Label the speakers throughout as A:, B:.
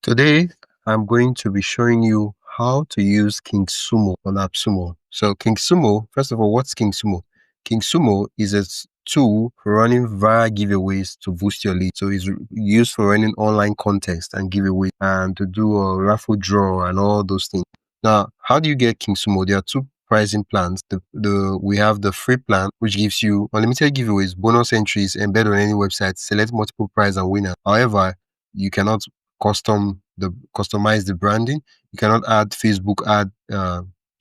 A: Today, I'm going to be showing you how to use KingSumo on AppSumo. So KingSumo, first of all, what's KingSumo? KingSumo is a tool for running via giveaways to boost your lead. So it's used for running online contests and giveaways and to do a raffle draw and all those things. Now, how do you get KingSumo? There are two pricing plans. We have the free plan, which gives you unlimited giveaways, bonus entries embedded on any website, select multiple prize and winners. However, you cannot customize the branding. You cannot add Facebook ad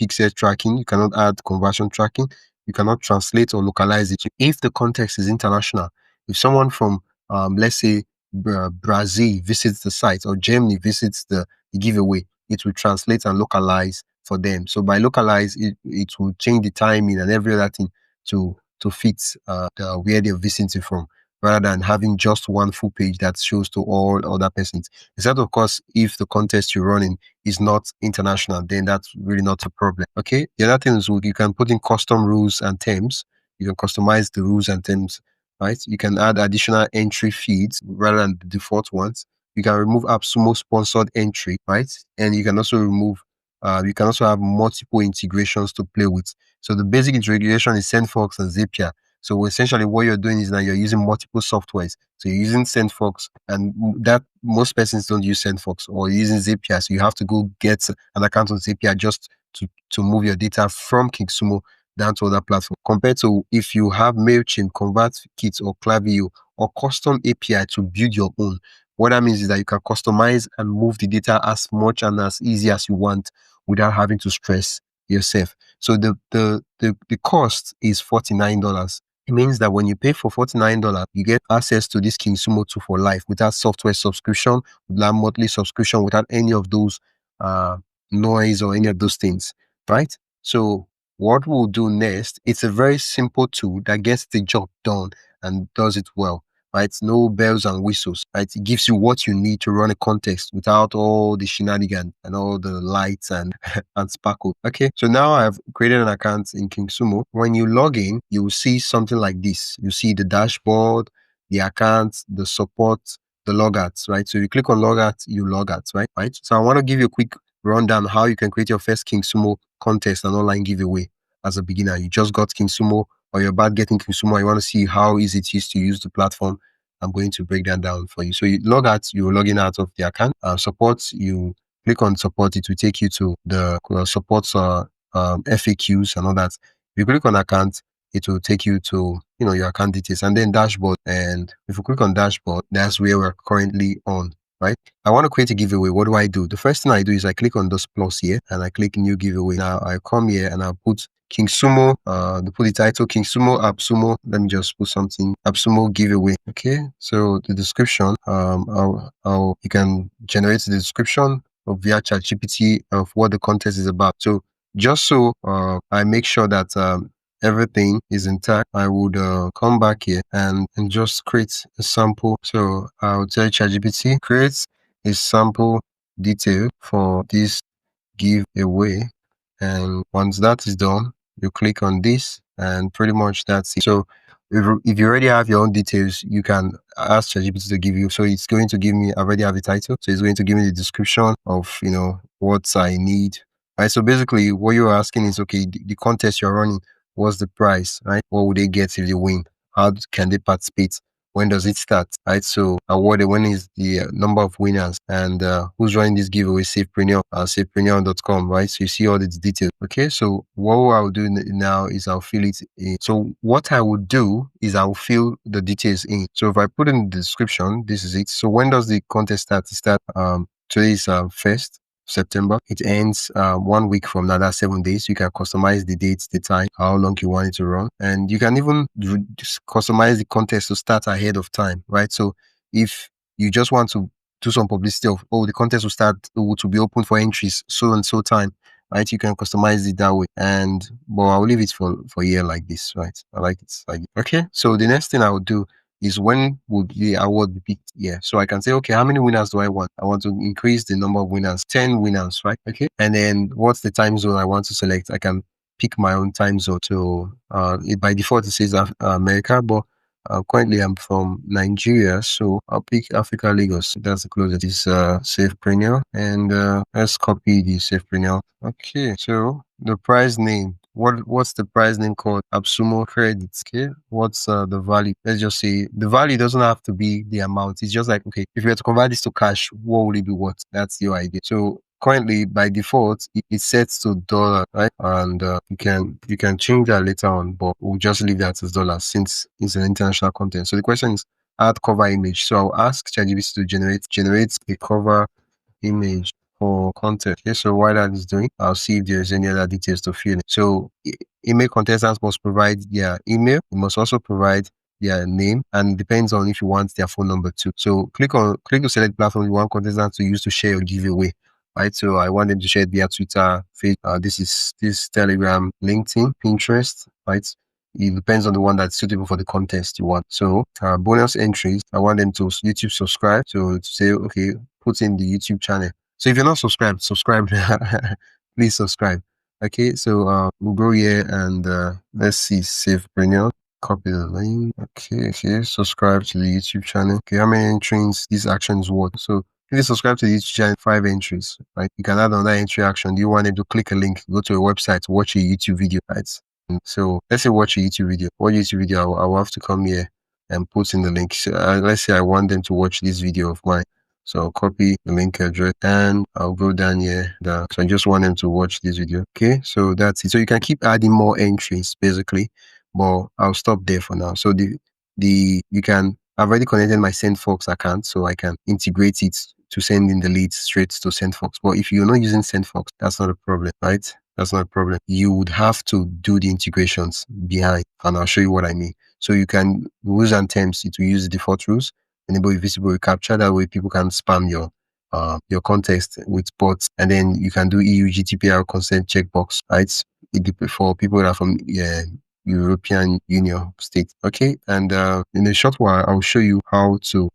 A: pixel tracking. You cannot add conversion tracking. You cannot translate or localize it. If the context is international, if someone from let's say Brazil visits the site or Germany visits the giveaway, it will translate and localize for them. So by localize, it will change the timing and every other thing to fit where they're visiting from, rather than having just one full page that shows to all other persons. Except, of course, if the contest you're running is not international, then that's really not a problem. Okay. The other thing is you can put in custom rules and terms. You can customize the rules and terms, right? You can add additional entry feeds rather than the default ones. You can remove AppSumo sponsored entry, right? And you can also you can also have multiple integrations to play with. So the basic integration is SendFox and Zapier. So essentially what you're doing is that you're using multiple softwares. So you're using SendFox, and that most persons don't use SendFox, or using Zapier. So you have to go get an account on Zapier just to move your data from KingSumo down to other platforms. Compared to if you have MailChimp, ConvertKit, or Klaviyo, or custom API to build your own. What that means is that you can customize and move the data as much and as easy as you want without having to stress yourself. So the cost is $49. It means that when you pay for $49, you get access to this KingSumo 2 for life without software subscription, without monthly subscription, without any of those noise or any of those things, right? So what we'll do next, it's a very simple tool that gets the job done and does it well, right? No bells and whistles, right? It gives you what you need to run a contest without all the shenanigans and all the lights and and sparkle. Okay, so now I've created an account in KingSumo. When you log in, you will see something like this. You see the dashboard, the account, the support, the logouts, right? So you click on logout, you log out, right? So I want to give you a quick rundown how you can create your first KingSumo contest and online giveaway as a beginner. You just got KingSumo, or you're about getting KingSumo, you want to see how easy it is to use the platform. I'm going to break that down for you. So you log out, you're logging out of the account. Support, you click on support, it will take you to the support FAQs and all that. If you click on account, it will take you to your account details, and then dashboard. And if you click on dashboard, that's where we're currently on, right? I want to create a giveaway. What do I do? The first thing I do is I click on this plus here and I click new giveaway. Now I come here and I put KingSumo, put the title KingSumo AppSumo. Let me just put something AppSumo giveaway. Okay, so the description, you can generate the description via ChatGPT of what the contest is about. So just so I make sure that everything is intact, I would come back here and just create a sample. So I'll tell ChatGPT, create a sample detail for this giveaway. And once that is done, you click on this and pretty much that's it. So if you already have your own details, you can ask ChatGPT to give you. So it's going to give me, I already have the title. So it's going to give me the description of, what I need. Right. So basically what you're asking is, okay, the contest you're running, what's the price, right? What would they get if they win? How can they participate? When does it start, right? So awarded, when is the number of winners, and who's running this giveaway? Safepreneur, safepreneur.com, right? So you see all these details. Okay, so what I'll do now is I'll fill it in. So what I would do is I'll fill the details in. So if I put in the description, this is it. So when does the contest start? It starts today is 1st September. It ends 1 week from now. That's 7 days. You can customize the dates, the time, how long you want it to run, and you can even just customize the contest to start ahead of time, right? So if you just want to do some publicity of, the contest will start to be open for entries so and so time, right? You can customize it that way. And I'll leave it for a year like this, right? I like it like this. Okay, so the next thing I would do is, when would the award be picked? Yeah. So I can say, okay, how many winners do I want? I want to increase the number of winners, 10 winners, right? Okay. And then what's the time zone I want to select? I can pick my own time zone. So by default, it says America, but Currently I'm from Nigeria, so I'll pick Africa Lagos. That's the closest. Is safe perennial, and let's copy the safe perennial. Okay, so the prize name. What's the prize name called? Absumo credits. Okay, what's the value? Let's just say the value doesn't have to be the amount. It's just like, okay, if you were to convert this to cash, what will it be worth? That's your idea. So currently by default it's set to dollar, right? And you can change that later on, but we'll just leave that as dollars since it's an international content. So the question is add cover image. So I'll ask ChatGPT to generate a cover image for content. Okay, so while that is doing, I'll see if there's any other details to fill in. So email contestants must provide their email. You must also provide their name, and it depends on if you want their phone number too. So click to select platform you want contestants to use to share your giveaway. Right, so I want them to share it via Twitter, Facebook, this Telegram, LinkedIn, Pinterest, right? It depends on the one that's suitable for the contest you want. So bonus entries, I want them to YouTube subscribe. So to say, okay, put in the YouTube channel. So if you're not subscribed, subscribe. Please subscribe. Okay, so we'll go here and let's see, save perennial. Copy the link. Okay, subscribe to the YouTube channel. Okay, how many entries these actions worth? So if you subscribe to the YouTube channel, 5 entries, right? You can add another entry action. Do you want them to click a link, go to a website, watch a YouTube video, right? So let's say watch a YouTube video. Watch a YouTube video, I will have to come here and put in the link. So, let's say I want them to watch this video of mine. So I'll copy the link address and I'll go down here. So I just want them to watch this video. Okay, so that's it. So you can keep adding more entries basically, but I'll stop there for now. So I've already connected my SendFox account, so I can integrate it to send in the leads straight to SendFox. But if you're not using SendFox, that's not a problem, right? That's not a problem. You would have to do the integrations behind, and I'll show you what I mean. So you can rules and terms, it will use the default rules, enable visible recapture. That way people can spam your context with bots, and then you can do EU GDPR consent checkbox, right? For people that are from European Union state. Okay, and in a short while I'll show you how to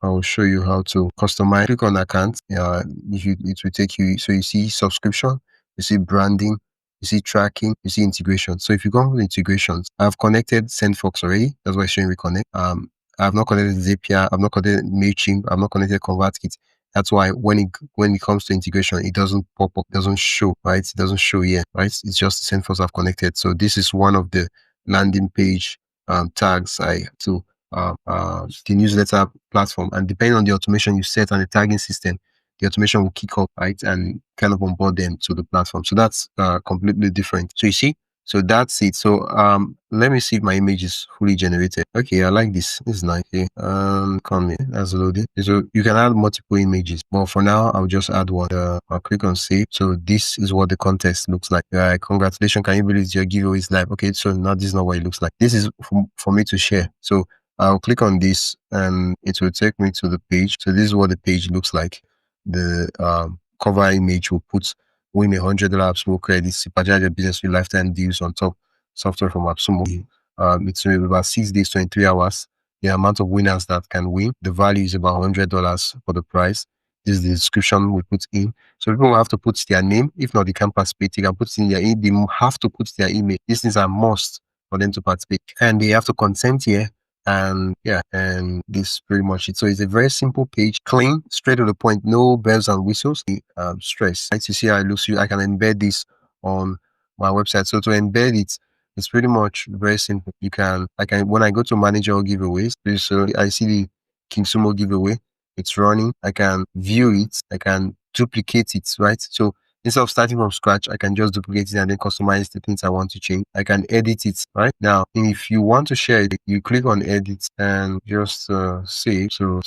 A: customize. Click on account. It will take you, so you see subscription, you see branding, you see tracking, you see integration. So if you go with integrations, I've connected SendFox already. That's why I'm showing reconnect. I've not connected Zapier, I've not connected MailChimp, I've not connected ConvertKit. That's why when it comes to integration, it doesn't pop up, doesn't show, right? It doesn't show here, right? It's just SendFox I've connected. So this is one of the landing page tags to the newsletter platform. And depending on the automation you set and the tagging system, the automation will kick off, right? And kind of onboard them to the platform. So that's completely different. So you see, so that's it. So let me see if my image is fully generated. Okay, I like this. This is nice. Okay. Come here. That's loaded. So you can add multiple images, but for now I'll just add one. I'll click on save. So this is what the contest looks like. Congratulations! Can you believe your giveaway is live? Okay, so now this is not what it looks like. This is for me to share. So I'll click on this and it will take me to the page. So this is what the page looks like. The cover image will put win $100 AppSumo credits, supercharge your business with lifetime deals on top software from AppSumo. It's about 6 days, 23 hours. The amount of winners that can win, the value is about $100 for the prize. This is the description we put in. So people will have to put their name. If not, they can participate. They can put in their email. They have to put their email. These things are must for them to participate. And they have to consent here. And yeah, and this is pretty much it. So it's a very simple page, clean, straight to the point, no bells and whistles, stress. Right, you see how it looks. I can embed this on my website. So to embed it, it's pretty much very simple. When I go to manager giveaways, so I see the KingSumo giveaway, it's running. I can view it, I can duplicate it, right? So instead of starting from scratch, I can just duplicate it and then customize the things I want to change. I can edit it, right? Now, if you want to share it, you click on edit and just save. So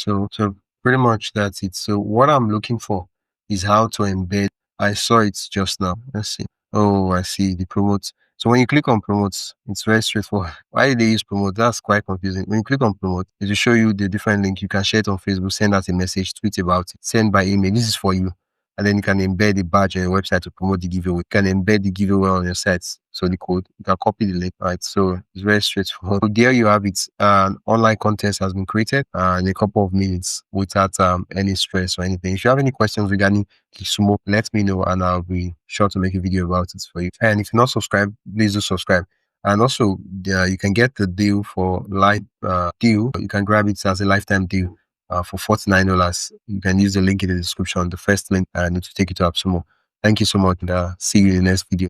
A: pretty much that's it. So what I'm looking for is how to embed. I saw it just now. Let's see. Oh, I see the promote. So when you click on promote, it's very straightforward. Why do they use promote? That's quite confusing. When you click on promote, it will show you the different link. You can share it on Facebook, send out a message, tweet about it, send by email. This is for you. And then you can embed the badge on your website to promote the giveaway. You can embed the giveaway on your sites. So the code, you can copy the link, right? So it's very straightforward. So there you have it. An online contest has been created in a couple of minutes without any stress or anything. If you have any questions regarding KingSumo, let me know and I'll be sure to make a video about it for you. And if you're not subscribed, please do subscribe. And also, you can get the deal for life deal. You can grab it as a lifetime deal for $49. You can use the link in the description, the first link, and it will take you to AppSumo. Thank you so much, and see you in the next video.